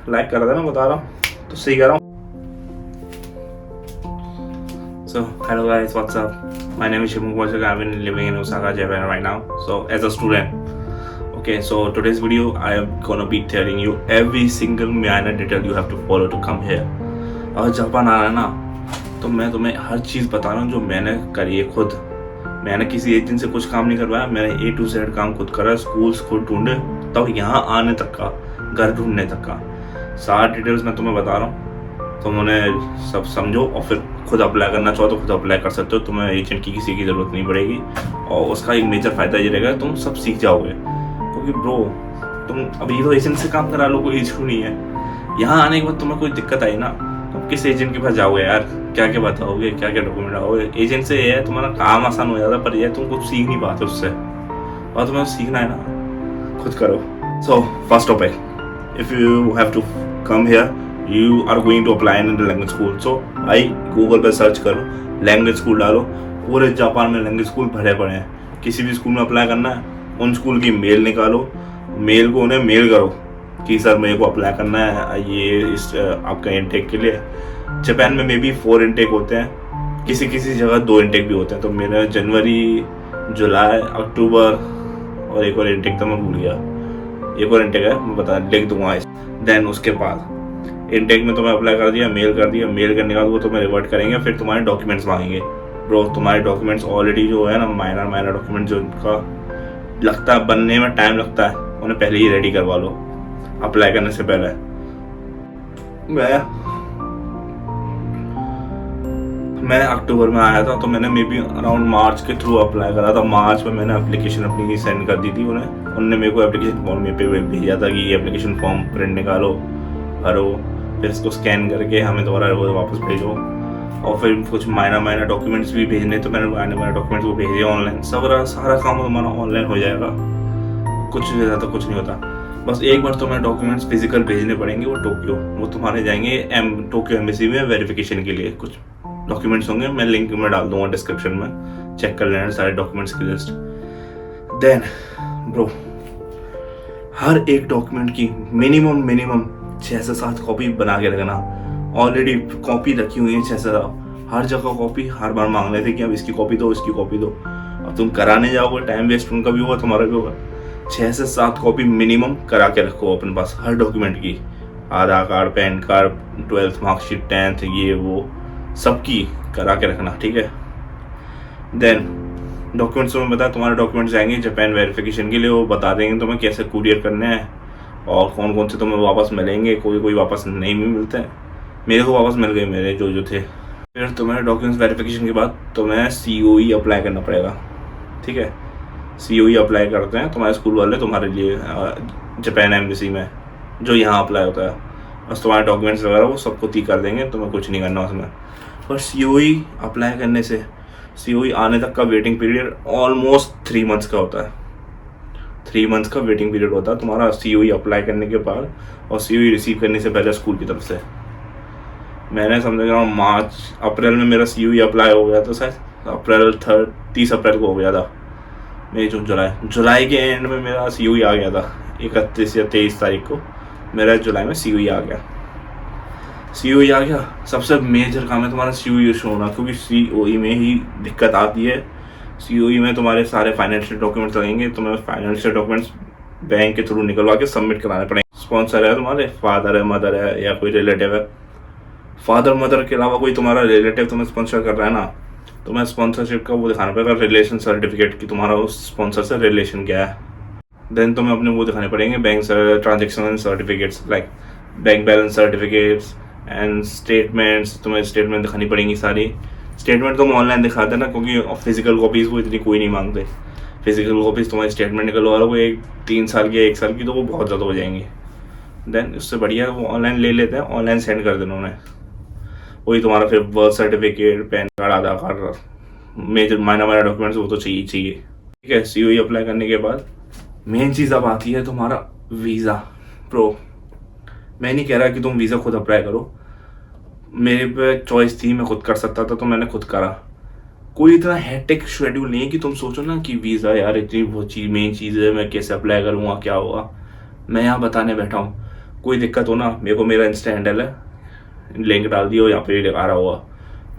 Like कर देना, बता रहा हूँ तो सही कह रहा हूँ। So, hello guys, what's up? My name is Shimu Kowalczyk. I've been living in Osaka, Japan right now. So, as a student. Okay, so today's video, I am gonna be telling you every single minor detail you have to follow to come here. अगर Japan आ रहा है ना, तो मैं तुम्हें हर चीज़ बता रहा हूँ जो मैंने करी है खुद। मैंने किसी एक दिन से कुछ काम नहीं करवाया, मैंने A to Z काम खुद करा, स्कूल्स खुद ढूंढे, तब यहाँ आने तक का, घर ढूंढने तक का सारा डिटेल्स मैं तुम्हें बता रहा हूँ। तुम उन्हें सब समझो और फिर खुद अप्लाई करना चाहो तो खुद अप्लाई कर सकते हो। तुम्हें एजेंट की किसी की ज़रूरत नहीं पड़ेगी और उसका एक मेजर फ़ायदा ये रहेगा, तुम सब सीख जाओगे। क्योंकि ब्रो, तुम अभी तो एजेंट से काम करा लो, कोई इशू नहीं है। यहाँ आने के बाद तुम्हें कोई दिक्कत आई ना, तुम किस एजेंट के पास जाओगे यार, क्या क्या बताओगे, क्या क्या डॉक्यूमेंट आओगे। एजेंट से ये है तुम्हारा काम आसान हो जाता, पर यह तुम कुछ सीख नहीं पाते उससे, और तुम्हें सीखना है ना, खुद करो। So first topic, if you have to come here, you are going to apply in the language school. So भाई गूगल पे सर्च करो, लैंग्वेज स्कूल डालो, पूरे जापान में लैंग्वेज स्कूल भरे पड़े हैं। किसी भी स्कूल में अप्लाई करना है, उन स्कूल की मेल निकालो, मेल को उन्हें मेल करो कि सर मेरे को अप्लाई करना है ये इस आपका इंटेक के लिए। जापान में मे बी 4 इंटेक होते हैं, किसी किसी जगह 2 इंटेक भी होते हैं। तो मेरा जनवरी, जुलाई, अक्टूबर और एक और इंटेक तो मैं भूल गया, एक और इंटेक है, मैं बता लिख दूंगा। देन उसके बाद इंटेक में तुम्हें अप्लाई कर दिया, मेल कर दिया, मेल करने के बाद वो तुम्हें रिवर्ट करेंगे, फिर तुम्हारे डॉक्यूमेंट्स मांगेंगे। ब्रो, तुम्हारे डॉक्यूमेंट्स ऑलरेडी जो है ना, माइनर डॉक्यूमेंट जो उनका लगता है बनने में टाइम लगता है, उन्हें पहले ही रेडी करवा लो अप्लाई करने से पहले। मैं अक्टूबर में आया था, तो मैंने मे बी अराउंड मार्च के थ्रू अप्लाई करा था। मार्च में मैंने एप्लीकेशन अपनी सेंड कर दी थी उन्होंने मेरे को एप्लीकेशन फॉर्म पे भेजा था कि ये एप्लीकेशन फॉर्म प्रिंट निकालो, भरो, फिर इसको स्कैन करके हमें दोबारा वापस भेजो, और फिर कुछ माइनर डॉक्यूमेंट्स भी भेजने, तो मैंने माइनर डॉक्यूमेंट्स को भेजे ऑनलाइन। सारा काम हमारा ऑनलाइन हो जाएगा, कुछ ज़्यादा कुछ नहीं होता। बस एक बार तुम्हें डॉक्यूमेंट्स फिजिकल भेजने पड़ेंगे, वो टोक्यो, वो तुम्हारे जाएंगे टोक्यो एम्बेसी में वेरिफिकेशन के लिए। कुछ डॉक्यूमेंट्स होंगे, मैं लिंक में डाल दूंगा डिस्क्रिप्शन में, चेक कर लेना सारे डॉक्यूमेंट्स की लिस्ट। देन ब्रो, हर एक डॉक्यूमेंट की मिनिमम 6 से 7 कॉपी बना के रखना। ऑलरेडी कॉपी रखी हुई है 6 से 7, हर जगह कॉपी, हर बार मांग रहे थे कि अब इसकी कॉपी दो, इसकी कॉपी दो। अब तुम कराने जाओगे, टाइम वेस्ट उनका भी होगा, तुम्हारा भी होगा। 6 से 7 कॉपी मिनिमम करा के रखो अपने पास, हर डॉक्यूमेंट की, Aadhaar card, PAN card, 12th marksheet, 10th, ये वो सबकी करा के रखना, ठीक है। देन डॉक्यूमेंट्स में बताया, तुम्हारे डॉक्यूमेंट्स जाएंगे जापान वेरिफिकेशन के लिए, वो बता देंगे तुम्हें कैसे कुरियर करने हैं और कौन कौन से तुम्हें वापस मिलेंगे। कोई वापस नहीं भी मिलते हैं, मेरे को वापस मिल गए मेरे जो थे। फिर तुम्हारे डॉक्यूमेंट्स वेरिफिकेशन के बाद तुम्हें COE अप्लाई करना पड़ेगा, ठीक है। COE अप्लाई करते हैं तुम्हारे स्कूल वाले तुम्हारे लिए जापान एम्बेसी में, जो यहाँ अप्लाई होता है। बस तुम्हारे डॉक्यूमेंट्स वगैरह वो सब कुछ ही कर देंगे, तुम्हें कुछ नहीं करना उसमें। पर COE अप्लाई करने से COE आने तक का वेटिंग पीरियड ऑलमोस्ट 3 मंथ्स का होता है। 3 मंथ्स का वेटिंग पीरियड होता है तुम्हारा COE अप्लाई करने के बाद और COE रिसीव करने से पहले स्कूल की तरफ से। मैंने समझ रहा हूँ अप्रैल में मेरा COE अप्लाई हो गया था, शायद 30 अप्रैल को हो गया था। मई, जून, जुलाई के एंड में मेरा COE आ गया था, 31 या 23 तारीख को मेरा जुलाई में COE आ गया। COE आ गया, सबसे मेजर काम है तुम्हारा COE इशू होना, क्योंकि COE में ही दिक्कत आती है। COE में तुम्हारे सारे फाइनेंशियल डॉक्यूमेंट्स लगेंगे, तुम्हें फाइनेंशियल डॉक्यूमेंट्स बैंक के थ्रू निकलवा के सबमिट कराने पड़ेंगे। स्पॉन्सर है तुम्हारे, फादर है, मदर है, या कोई रिलेटिव है। फादर मदर के अलावा कोई तुम्हारा रिलेटिव तुम्हें स्पॉन्सर कर रहा है ना, तुम्हें स्पॉन्सरशिप का वो दिखाना पड़ेगा, रिलेशन सर्टिफिकेट की तुम्हारा उस स्पॉन्सर से रिलेशन क्या है। देन तुम्हें अपने वो दिखाने पड़ेंगे, bank transaction certificates, like bank balance certificates and statements. तुम्हें स्टेटमेंट दिखानी पड़ेंगी सारी। स्टेटमेंट तुम ऑनलाइन दिखा देना, क्योंकि फिजिकल कॉपीज़ वो इतनी कोई नहीं मांगते। फिजिकल कॉपीज़ तुम्हारी स्टेटमेंट निकलवा लो, 3 साल की, 1 साल की, तो वो बहुत ज़्यादा हो जाएंगी। देन उससे बढ़िया वो ऑनलाइन ले लेते हैं, ऑनलाइन सेंड कर देना उन्हें। वही तुम्हारा फिर बर्थ सर्टिफिकेट, पैन कार्ड, आधार कार्ड, मेजर माइनर डॉक्यूमेंट्स वो तो चाहिए, ठीक है। COE अप्लाई करने के बाद मेन चीज़ अब आती है तुम्हारा वीज़ा। प्रो, मैं नहीं कह रहा कि तुम वीज़ा खुद अप्लाई करो, मेरे पे चॉइस थी, मैं खुद कर सकता था तो मैंने खुद करा। कोई इतना हेक्टिक शेड्यूल नहीं है कि तुम सोचो ना कि वीज़ा यार इतनी वो चीज़ मेन चीज़ है, मैं कैसे अप्लाई करूँगा, क्या होगा। मैं यहाँ बताने बैठा हूँ, कोई दिक्कत हो ना, मेरे को मेरा इंस्टा हैंडल है, लिंक डाल दियो, यहाँ पे आ रहा होगा,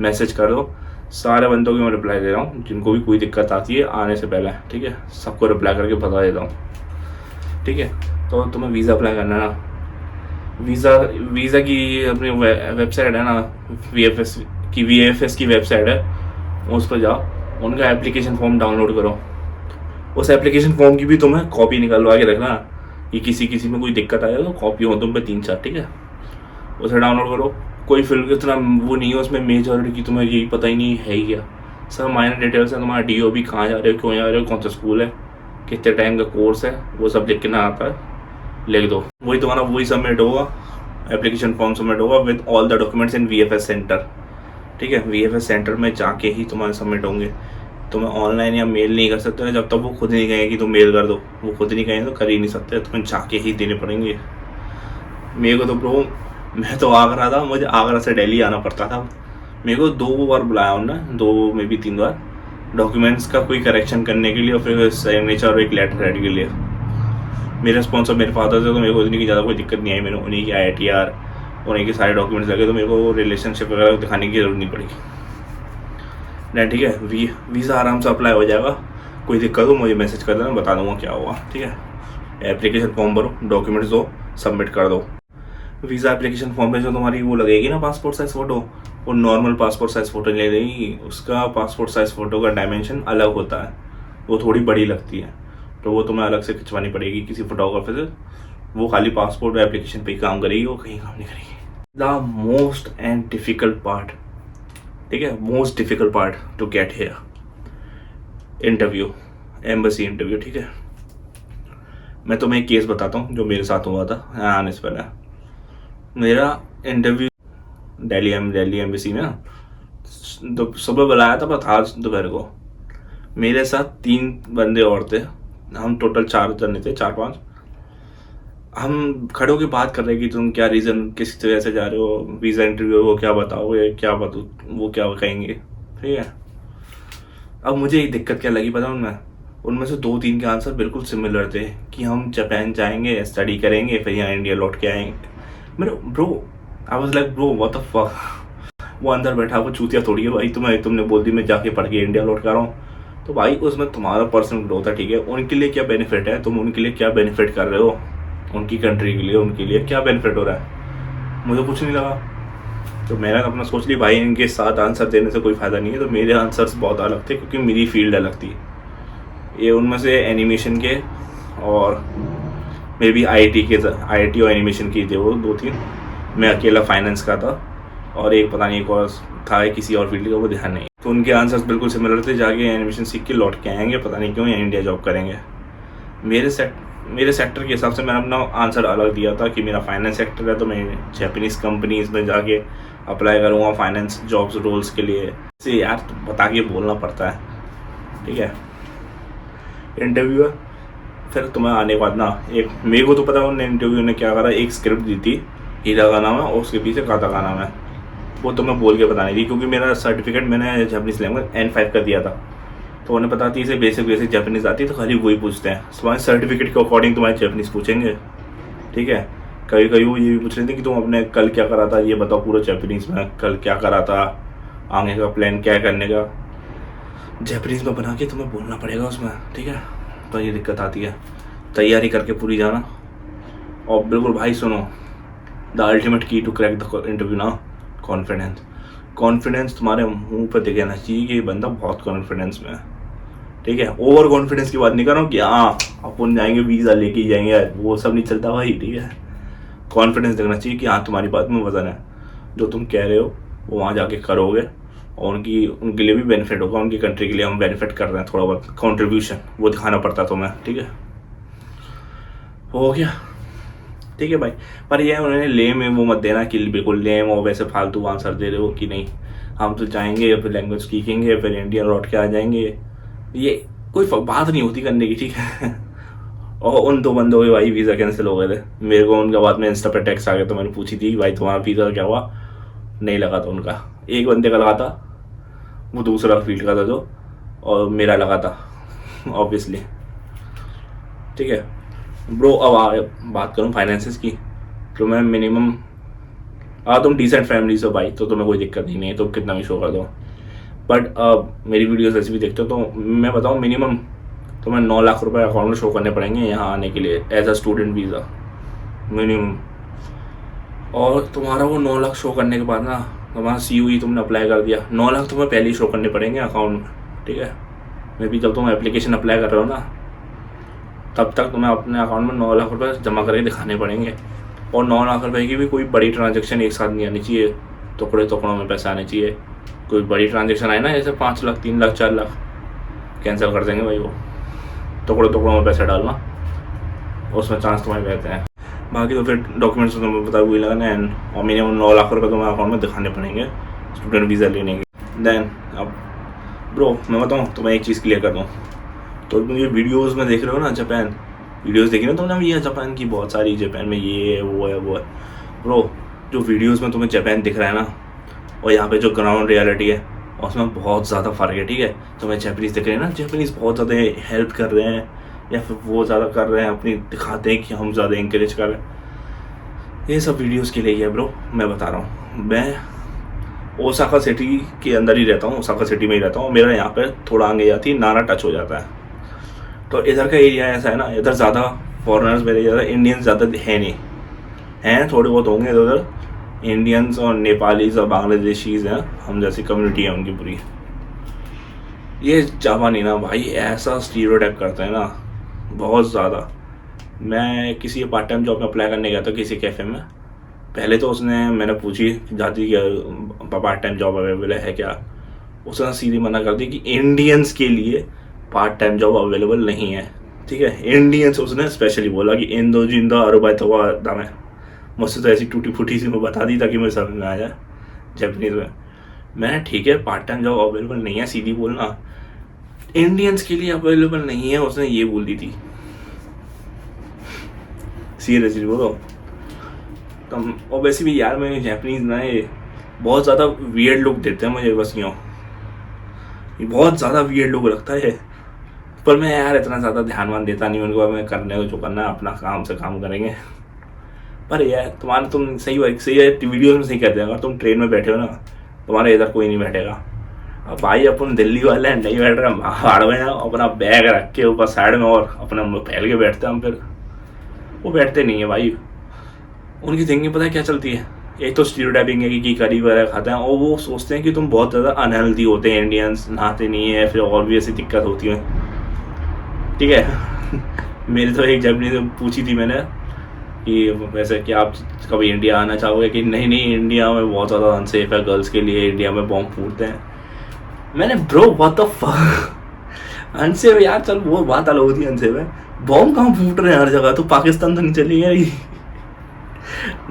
मैसेज कर दो। सारे बंदों की मैं रिप्लाई दे रहा हूँ जिनको भी कोई दिक्कत आती है आने से पहले, ठीक है, सबको रिप्लाई करके बता देता हूँ, ठीक है। तो तुम्हें वीज़ा अप्लाई करना है ना, वीज़ा वीज़ा की अपनी वेबसाइट है ना, वी एफ एस की वेबसाइट है, उस पर जाओ, उनका एप्लीकेशन फॉर्म डाउनलोड करो। उस एप्लीकेशन फॉर्म की भी तुम्हें कॉपी निकलवा के रखना, कि किसी में कोई दिक्कत आए तो कॉपी हो तुम पे 3-4, ठीक है। उसे डाउनलोड करो। कोई फिल्म इतना वो नहीं है उसमें मेजॉरिटी की, तुम्हें यही पता ही नहीं है ही क्या, सब माइनर डिटेल्स है। तुम्हारा DOB कहाँ जा रहे हो, क्यों जा रहे हो, कौन सा स्कूल है, कितने टाइम का कोर्स है, वो सब लिख के ना आता है, लिख दो। वही तुम्हारा वही सबमिट होगा, एप्लीकेशन फॉर्म सबमिट होगा with all the documents in VFS centre, ठीक है। VFS सेंटर में जाके ही तुम्हारे सबमिट होंगे। तुम्हें ऑनलाइन या मेल नहीं कर सकते जब तक वो खुद नहीं कहें कि तुम मेल कर दो, वो खुद नहीं कहें तो कर ही नहीं सकते, तुम्हें जाके ही देने पड़ेंगे। मेरे को तो ब्रो, मैं तो आगरा था, मुझे आगरा से दिल्ली आना पड़ता था। मेरे को 2 बार बुलाया उन्होंने, 2 में भी 3 बार, डॉक्यूमेंट्स का कोई करेक्शन करने के लिए और फिर सिग्नेचर और एक लेटर हेड के लिए। मेरे स्पॉन्सर मेरे फादर से, तो मेरे को इतनी की ज़्यादा कोई दिक्कत नहीं आई। मैंने उन्हीं की IITR, उन्हीं के सारे डॉक्यूमेंट्स लगे, तो मेरे को रिलेशनशिप वगैरह दिखाने की जरूरत नहीं पड़ेगी। नहीं, ठीक है, वीज़ा आराम से अप्लाई हो जाएगा। कोई दिक्कत हो मुझे मैसेज कर देना, बता दूंगा क्या हुआ, ठीक है। एप्लीकेशन फॉर्म भरो, डॉक्यूमेंट्स दो, सबमिट कर दो। वीज़ा एप्लीकेशन फॉर्म पे जो तुम्हारी वो लगेगी ना पासपोर्ट साइज़ फ़ोटो, वो नॉर्मल पासपोर्ट साइज़ फ़ोटो नहीं लगेगी, उसका पासपोर्ट साइज़ फ़ोटो का डायमेंशन अलग होता है, वो थोड़ी बड़ी लगती है, तो वो तुम्हें अलग से खिंचवानी पड़ेगी किसी फोटोग्राफर से। वो खाली पासपोर्ट एप्लीकेशन पे ही काम करेगी, वो कहीं काम नहीं करेगी। The most and difficult part, ठीक है, most difficult part to get here, interview, embassy interview, ठीक है। मैं तुम्हें एक केस बताता हूँ जो मेरे साथ हुआ था यहाँ आने से पहले। मेरा इंटरव्यू दिल्ली एम्बेसी में, तो सुबह बुलाया था, पर था दोपहर को। मेरे साथ 3 बंदे और थे, हम टोटल 4 जने थे, 4-5। हम खड़े होकर बात कर रहे कि तुम क्या रीज़न, किस वजह से जा रहे हो, वीज़ा इंटरव्यू हो, क्या बताओगे, वो क्या कहेंगे, ठीक है। अब मुझे एक दिक्कत क्या लगी पता उनमें से 2-3 के आंसर बिल्कुल सिमिलर थे, कि हम जापान जाएंगे, स्टडी करेंगे, फिर यहाँ इंडिया लौट के आएंगे। मेरे bro, I was like bro what the fuck. वो अंदर बैठा, वो चूतिया थोड़ी है भाई, तुमने बोल दी मैं जाके पढ़ के इंडिया लौट कर रहा हूँ, तो भाई उसमें तुम्हारा पर्सनल ग्रोथ है, ठीक है। उनके लिए क्या बेनिफिट है, तुम उनके लिए क्या बेनिफिट कर रहे हो, उनकी कंट्री के लिए, उनके लिए क्या बेनिफिट हो रहा है, मुझे कुछ नहीं लगा। तो मैंने अपना सोच ली भाई इनके साथ आंसर देने से कोई फ़ायदा नहीं है, तो मेरे आंसर्स बहुत अलग थे, क्योंकि मेरी फील्ड अलग थी। ये उनमें से एनिमेशन के और मे बी IIT और एनिमेशन की थे वो 2-3। मैं अकेला फाइनेंस का था, और एक पता नहीं एक और था किसी और फील्ड का, वो ध्यान नहीं। तो उनके आंसर्स बिल्कुल सिमिलर थे, जाके एनिमेशन सीख के लौट के आएंगे, पता नहीं क्यों, या इंडिया जॉब करेंगे। मेरे सेक्टर के हिसाब से मैंने अपना आंसर अलग दिया था, कि मेरा फाइनेंस सेक्टर है, तो मैं जापानीज़ कंपनीज में जाके अप्लाई करूँगा फाइनेंस जॉब्स रोल्स के लिए। इसे यार बता के बोलना पड़ता है, ठीक है। इंटरव्यू है, फिर तुम्हें आने के बाद ना, एक मेरे को तो पता है उन्होंने इंटरव्यू ने क्या करा, एक स्क्रिप्ट दी थी, हीरा का नाम है, और उसके पीछे काता का नाम है, वो तो मैं बोल के बतानी थी, क्योंकि मेरा सर्टिफिकेट मैंने जापानीज़ लैंग्वेज N5 का दिया था, तो उन्हें पता थी इसे बेसिक जापानीज़ आती है, तो खाली वही पूछते हैं, तुम्हारे सर्टिफिकेट के अकॉर्डिंग तुम्हारे जापानीज़ पूछेंगे, ठीक है। कभी कभी वो ये भी पूछ रहे थे कि तुम अपने कल क्या करा था, ये बताओ पूरा जापानीज़ में, कल क्या करा था, आगे का प्लान क्या है करने का, जापानीज़ में बना के तुम्हें बोलना पड़ेगा उसमें, ठीक है। तो ये दिक्कत आती है, तैयारी करके पूरी जाना। और बिल्कुल भाई सुनो, द अल्टीमेट की टू क्रैक द इंटरव्यू ना, कॉन्फिडेंस तुम्हारे मुंह पर दिख जाना चाहिए कि ये बंदा बहुत कॉन्फिडेंस में है, ठीक है। ओवर कॉन्फिडेंस की बात नहीं कर रहा हूँ कि हाँ अपन जाएंगे वीज़ा लेके ही जाएंगे, वो सब नहीं चलता भाई, ठीक है। कॉन्फिडेंस दिखना चाहिए कि हाँ तुम्हारी बात में वजन है, जो तुम कह रहे हो वो वहाँ जाके करोगे, और उनके लिए भी बेनिफिट होगा, उनकी कंट्री के लिए हम बेनिफिट कर रहे हैं, थोड़ा बहुत कंट्रीब्यूशन वो दिखाना पड़ता तुम्हें, ठीक है। हो गया, ठीक है भाई। पर ये उन्होंने लेम में वो मत देना कि बिल्कुल लेम और वैसे फालतू आंसर दे रहे हो कि नहीं हम तो जाएंगे, फिर लैंग्वेज सीखेंगे, फिर इंडिया लौट के आ जाएंगे, ये कोई बात नहीं होती करने की, ठीक है। और उन 2 बंदों के भाई वीज़ा कैंसिल हो गए थे, मेरे को उनका बाद में इंस्टा पर टेक्स्ट आ गया, तो मैंने पूछी थी भाई तुम्हारा वीज़ा क्या हुआ, नहीं लगा था उनका। एक बंदे का लगा था, वो दूसरा फील्ड का था जो, और मेरा लगा था ऑब्वियसली, ठीक है ब्रो। अब बात करूँ फाइनेंसेस की, तो मैं मिनिमम तुम डिसेंट फैमिली से भाई तो तुम्हें कोई दिक्कत ही नहीं है, तो कितना भी शो कर दो। बट मेरी वीडियोस ऐसे भी देखते हो तो मैं बताऊँ मिनिमम तुम्हें 9 लाख रुपए अकाउंट में शो करने पड़ेंगे यहाँ आने के लिए as a student visa minimum. और तुम्हारा वो 9 लाख शो करने के बाद ना, तुम्हारा CUE तुमने अप्लाई कर दिया, 9 लाख तुम्हें पहले ही शो करने पड़ेंगे अकाउंट में, ठीक है। मे भी जब तुम एप्लीकेशन अप्लाई कर रहे हो ना तब तक तुम्हें अपने अकाउंट में 9 लाख रुपए जमा करके दिखाने पड़ेंगे। और 9 लाख रुपए की भी कोई बड़ी ट्रांजेक्शन एक साथ नहीं आनी चाहिए, टुकड़े टुकड़ों में पैसे आने चाहिए। कोई बड़ी ट्रांजेक्शन आए ना जैसे 5 लाख 3 लाख 4 लाख, कैंसिल कर देंगे भाई वो। टुकड़े टुकड़ों में पैसे डालना, उसमें चांस तुम्हारे रहते हैं। बाकी तो फिर डॉक्यूमेंट्स तो तुम्हें पता हुई लगाना एंड और मिनिमम 9 लाख रुपए तुम्हें अकाउंट में दिखाने पड़ेंगे स्टूडेंट वीज़ा लेने के। देन अब ब्रो मैं बताऊँ तुम्हें एक चीज़ क्लियर कर दूँ, तो तुम ये वीडियोज़ में देख रहे हो ना जापान वीडियोज़ देखी ना तुमने, ये जापान की बहुत सारी, जापान में ये है वो है वो है। ब्रो जो वीडियोज़ में तुम्हें जापान दिख रहा है ना और यहाँ पे जो ग्राउंड रियलिटी है उसमें बहुत ज़्यादा फ़र्क है, ठीक है। तुम्हें जापानीज़ दिख रहे हैं ना, जापानीज़ बहुत ज़्यादा हेल्प कर रहे हैं या फिर वो ज़्यादा कर रहे हैं, अपनी दिखाते हैं कि हम ज़्यादा इंकरेज कर रहे हैं। ये सब वीडियोस के लिए ही है ब्रो, मैं बता रहा हूँ। मैं ओसाका सिटी के अंदर ही रहता हूँ, ओसाका सिटी में ही रहता हूँ। मेरा यहाँ पे थोड़ा आगे जाती नारा टच हो जाता है, तो इधर का एरिया ऐसा है ना, इधर ज़्यादा फॉरेनर्स मेरे ज़्यादा इंडियंस ज़्यादा है नहीं, हैं थोड़े बहुत होंगे इधर उधर, इंडियंस और नेपालीज और बांग्लादेशीज हैं, हम जैसी कम्युनिटी है उनकी पूरी। ये जापानी ना भाई ऐसा स्टीरियोटाइप करते हैं ना बहुत ज़्यादा। मैं किसी पार्ट टाइम जॉब में अप्लाई करने गया था किसी कैफ़े में, पहले तो मैंने पूछी जाती क्या पार्ट टाइम जॉब अवेलेबल है क्या, उसने सीधी मना कर दी कि इंडियंस के लिए पार्ट टाइम जॉब अवेलेबल नहीं है, ठीक है। इंडियंस उसने स्पेशली बोला कि इंदो जिंदा अरुबाइतवा दाम है। मुझसे तो ऐसी टूटी फूटी सी मैं बता दी ताकि मुझे समझ में आ जाए जापानीज में। मैंने ठीक है पार्ट टाइम जॉब अवेलेबल नहीं है, सीधी बोलना, इंडियंस के लिए अवेलेबल नहीं है, उसने ये बोल दी थी। सीरियसली बोलो तुम। और वैसे भी यार मैं जापानीज ना ये बहुत ज़्यादा वियर्ड लुक देते हैं मुझे, बस यूँ बहुत ज़्यादा वियर्ड लुक लगता है। पर मैं यार इतना ज़्यादा ध्यान देता नहीं उनको, मैं करने को जो करना है अपना काम से काम करेंगे। पर यार तुम सही है वीडियोस में सही कहते हैं, अगर तुम ट्रेन में बैठे हो ना तुम्हारे इधर कोई नहीं बैठेगा। अब भाई अपन दिल्ली वाले नहीं बैठ रहे, पहाड़ में अपना बैग रख के ऊपर साइड में और अपने हम लोग फैल के बैठते हैं हम, फिर वो बैठते नहीं है भाई। उनकी थिंकिंग पता है क्या चलती है, एक तो स्टीरियोटाइपिंग है कि करी वगैरह खाते हैं, और वो सोचते हैं कि तुम बहुत ज़्यादा अनहेल्दी होते हैं, इंडियंस नहाते नहीं है, फिर और भी ऐसी दिक्कत होती है, ठीक है। मेरी तो एक जापानीज से पूछी थी मैंने कि वैसे कि आप कभी इंडिया आना चाहोगे, कि नहीं इंडिया में बहुत ज़्यादा अनसेफ है गर्ल्स के लिए, इंडिया में बॉम्ब फूटते हैं। मैंने bro what the fuck, unsafe यार चल वो बात अलग होती है, अनसेफ है, बॉम्ब कहाँ फूट रहे हैं हर जगह, तो पाकिस्तान तो नहीं चली गई।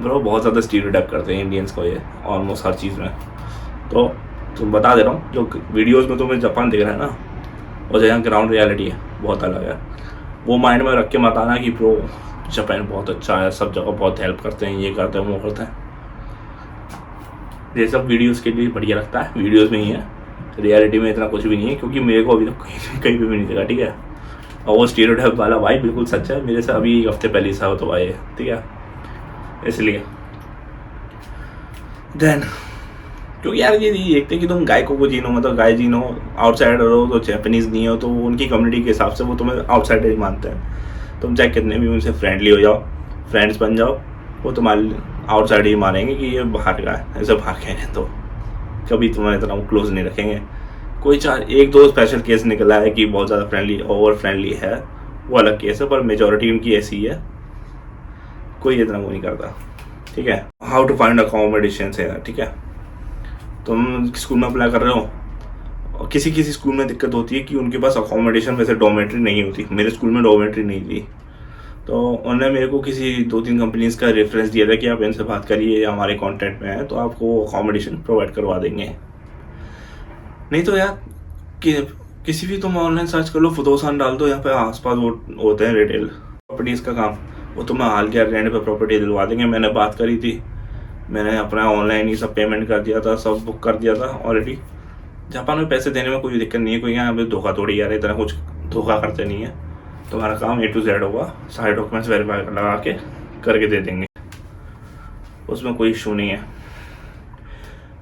ब्रो बहुत ज़्यादा स्टीरियोटाइप करते हैं इंडियंस को ये ऑलमोस्ट हर चीज़ में। तो तुम बता दे रहा हूँ, जो वीडियोस में तुम्हें जापान दिख रहा है ना और जहाँ ग्राउंड रियलिटी है बहुत अलग है। वो माइंड में रख के मत आना कि ब्रो जापान बहुत अच्छा है, सब जगह बहुत हेल्प करते हैं, ये करते हैं वो करते हैं। ये सब वीडियोस के लिए बढ़िया लगता है, वीडियोस में ही है, रियलिटी में इतना कुछ भी नहीं है, क्योंकि मेरे को अभी तक कहीं भी नहीं दिखा, ठीक है। और वो स्टीरियोटाइप वाला भाई बिल्कुल सच है, मेरे से अभी एक हफ्ते पहले ही तो भाई है, ठीक है। इसलिए देन क्योंकि यार ये देखते हैं कि तुम गायकों को जीनो, मतलब गाय जीनो, आउटसाइडर हो तो जापानीज़ नहीं हो तो उनकी कम्युनिटी के हिसाब से वो तुम्हें आउटसाइडर ही मानते हैं। तुम चाहे कितने भी उनसे फ्रेंडली हो जाओ, फ्रेंड्स बन जाओ, वो तुम्हारे आउटसाइडर ही मानेंगे कि ये बाहर का है, ऐसे बाहर के हैं, तो कभी तुम्हारे इतना क्लोज नहीं रखेंगे। कोई एक दो स्पेशल केस निकला है कि बहुत ज़्यादा फ्रेंडली ओवर फ्रेंडली है, वो अलग केस है, पर मेजोरिटी उनकी ऐसी है, कोई इतना वो नहीं करता, ठीक है। हाउ टू फाइंड अकोमोडेशन है, ठीक है। तुम स्कूल में अप्लाई कर रहे हो और किसी स्कूल में दिक्कत होती है कि उनके पास अकोमोडेशन वैसे डॉर्मेट्री नहीं होती, मेरे स्कूल में डॉर्मेट्री नहीं थी, तो उन्होंने मेरे को किसी 2-3 कंपनीज का रेफरेंस दिया था कि आप इनसे बात करिए, हमारे कॉन्टैक्ट में है तो आपको अकोमोडेशन प्रोवाइड करवा देंगे। नहीं तो यार किसी भी तुम ऑनलाइन सर्च कर लो, फुदोसान डाल दो, यहाँ पे आसपास वो होते हैं रिटेल प्रॉपर्टीज़ का काम, वो तुम्हें हाल के रेंट पे प्रॉपर्टी दिलवा देंगे। मैंने बात करी थी, मैंने अपना ऑनलाइन ही सब पेमेंट कर दिया था, सब बुक कर दिया था ऑलरेडी। जापान में पैसे देने में कोई दिक्कत नहीं है, कोई यहाँ पे धोखा थोड़ी यार इतना कुछ धोखा करते नहीं है। तुम्हारा काम A to Z होगा, सारे डॉक्यूमेंट्स वेरीफाई लगा के करके दे देंगे। उसमें कोई इशू नहीं है।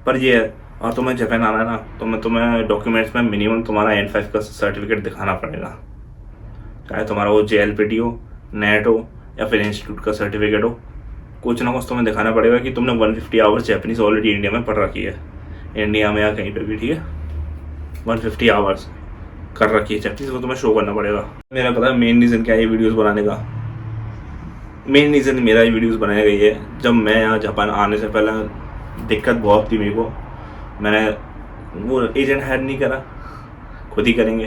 पर ये है, और तुम्हें जापान आना है ना, तो तुम्हें डॉक्यूमेंट्स में मिनिमम तुम्हारा N5 का सर्टिफिकेट दिखाना पड़ेगा, चाहे तुम्हारा वो JLPT हो, नेट हो, या फिर इंस्टीट्यूट का सर्टिफिकेट हो। कुछ ना कुछ तुम्हें दिखाना पड़ेगा कि तुमने 150 आवर्स जैपनीज ऑलरेडी इंडिया में पढ़ रखी है, इंडिया में या कहीं पर भी, ठीक है। 150 आवर्स कर रखी है जैपनीज, वो तुम्हें शो करना पड़ेगा। मेरा पता है मेन रीज़न क्या है ये वीडियोज़ बनाने का। मेन रीज़न मेरा ये वीडियोज़ बनाया गई है, जब मैं यहाँ जापान आने से पहले दिक्कत बहुत थी मेरे को। मैंने वो एजेंट हायर नहीं करा, खुद ही करेंगे,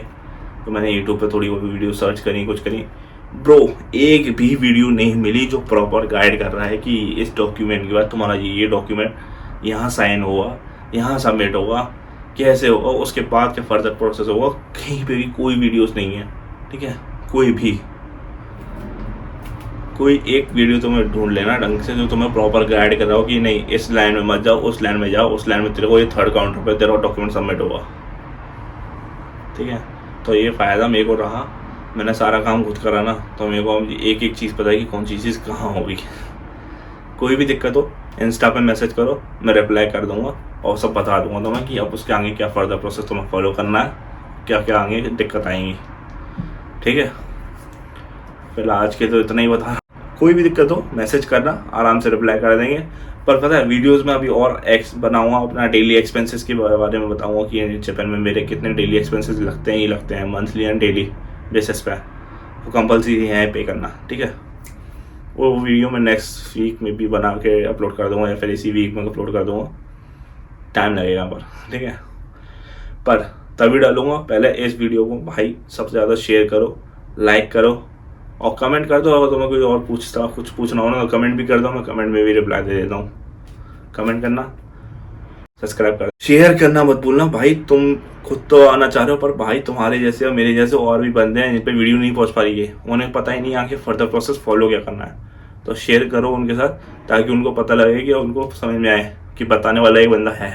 तो मैंने यूट्यूब पे थोड़ी वो वीडियो सर्च करी, कुछ करी। ब्रो एक भी वीडियो नहीं मिली जो प्रॉपर गाइड कर रहा है कि इस डॉक्यूमेंट के बाद तुम्हारा ये डॉक्यूमेंट यहाँ साइन होगा, यहाँ सबमिट होगा, कैसे होगा, उसके बाद क्या फर्दर प्रोसेस होगा। कहीं पे भी कोई वीडियोस नहीं है, ठीक है। कोई एक वीडियो तुम्हें ढूंढ लेना ढंग से जो तुम्हें प्रॉपर गाइड कर रहा हो कि नहीं इस लाइन में मत जाओ, उस लाइन में जाओ, उस लाइन में तेरे को ये थर्ड काउंटर पे तेरा डॉक्यूमेंट सबमिट होगा, ठीक है। तो ये फ़ायदा मेरे को रहा, मैंने सारा काम खुद करा ना, तो मेरे को एक एक चीज़ पता है कि कौन सी चीज़ कहाँ होगी। कोई भी दिक्कत हो इंस्टा पे मैसेज करो, मैं रिप्लाई कर दूंगा और सब बता दूंगा तुम्हें कि अब उसके आगे क्या फर्दर प्रोसेस तुम्हें फॉलो करना है, क्या क्या आगे दिक्कत आएंगी, ठीक है। फिलहाल आज के तो इतना ही बता। कोई भी दिक्कत हो मैसेज करना, आराम से रिप्लाई कर देंगे। पर पता है वीडियोस में अभी और बनाऊंगा, अपना डेली एक्सपेंसेस के बारे में बताऊंगा कि जापान में मेरे कितने डेली एक्सपेंसेस लगते हैं ही लगते हैं, मंथली एंड डेली बेसिस पे। वो कंपलसरी है पे करना, ठीक है। वो वीडियो मैं नेक्स्ट वीक में भी बना के अपलोड कर दूंगा या फिर इसी वीक में अपलोड कर दूंगा, टाइम लगेगा पर, ठीक है। पर तभी डालूंगा, पहले इस वीडियो को भाई सबसे ज़्यादा शेयर करो, लाइक करो और कमेंट कर दो। अगर तुम्हें कोई और कुछ पूछना हो ना तो कमेंट भी कर दो, मैं कमेंट में भी रिप्लाई दे देता हूँ। कमेंट करना, सब्सक्राइब कर, शेयर करना मत भूलना भाई। तुम खुद तो आना चाह रहे हो, पर भाई तुम्हारे जैसे और मेरे जैसे और भी बंदे हैं जिन पे वीडियो नहीं पहुंच पा रही है, उन्हें पता ही नहीं आगे फर्दर प्रोसेस फॉलो क्या करना है। तो शेयर करो उनके साथ, ताकि उनको पता लगे कि उनको समझ में आए कि बताने वाला एक बंदा है,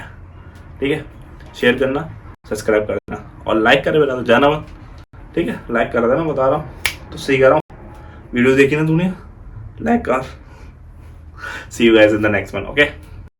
ठीक है। शेयर करना, सब्सक्राइब कर देना और लाइक करे बिना तो जाना मत, ठीक है। लाइक कर देना, मैं बता रहा हूँ तो सही कर रहा हूँ। वीडियो देखी ना तूने, लाइक कर। See you guys in the next one, okay.